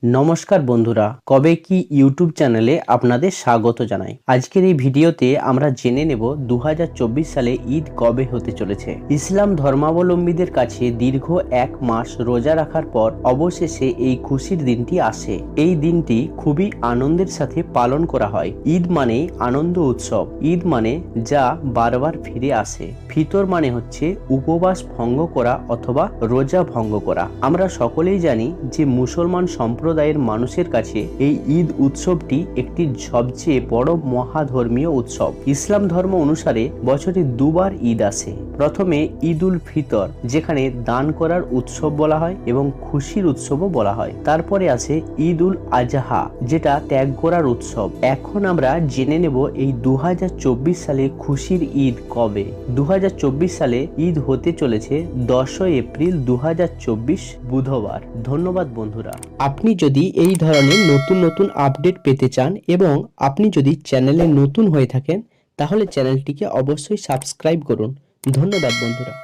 নমস্কার বন্ধুরা, কবে কি ইউটিউব চ্যানেলে আপনাদের স্বাগত জানাই। আজকের এই ভিডিওতে আমরা জেনে নেব 2024 সালে ঈদ কবে হতে চলেছে। ইসলাম ধর্মাবলম্বীদের কাছে দীর্ঘ এক মাস রোজা রাখার পর অবশেষে এই খুশির দিনটি আসে। এই দিনটি খুবই আনন্দের সাথে পালন করা হয়। ঈদ মানে আনন্দ উৎসব, ঈদ মানে যা বারবার ফিরে আসে। ফিতর মানে হচ্ছে উপবাস ভঙ্গ করা অথবা রোজা ভঙ্গ করা। আমরা সকলেই জানি যে মুসলমান সম্প্রদায়ের মানুষের কাছে এই ঈদ উৎসবটি একটি সবচেয়ে বড় মহাধর্মীয় উৎসব। ইসলাম ধর্ম অনুসারে বছরে দুবার ঈদ আসে। প্রথমে ঈদ উল ফিতর, যেখানে দান করার উৎসব বলা হয় এবং খুশির উৎসবও বলা হয়। তারপরে আসে ঈদ উল আজহা, যেটা ত্যাগ করার উৎসব। এখন আমরা জেনে নেব এই 2024 সালে খুশির ঈদ কবে। 2024 সালে ঈদ হতে চলেছে 10 এপ্রিল 2024 বুধবার। ধন্যবাদ বন্ধুরা। আপনি যদি এই ধরনের নতুন নতুন আপডেট পেতে চান এবং আপনি যদি চ্যানেলে নতুন হয়ে থাকেন তাহলে চ্যানেলটিকে অবশ্যই সাবস্ক্রাইব করুন। ধন্যবাদ বন্ধুরা।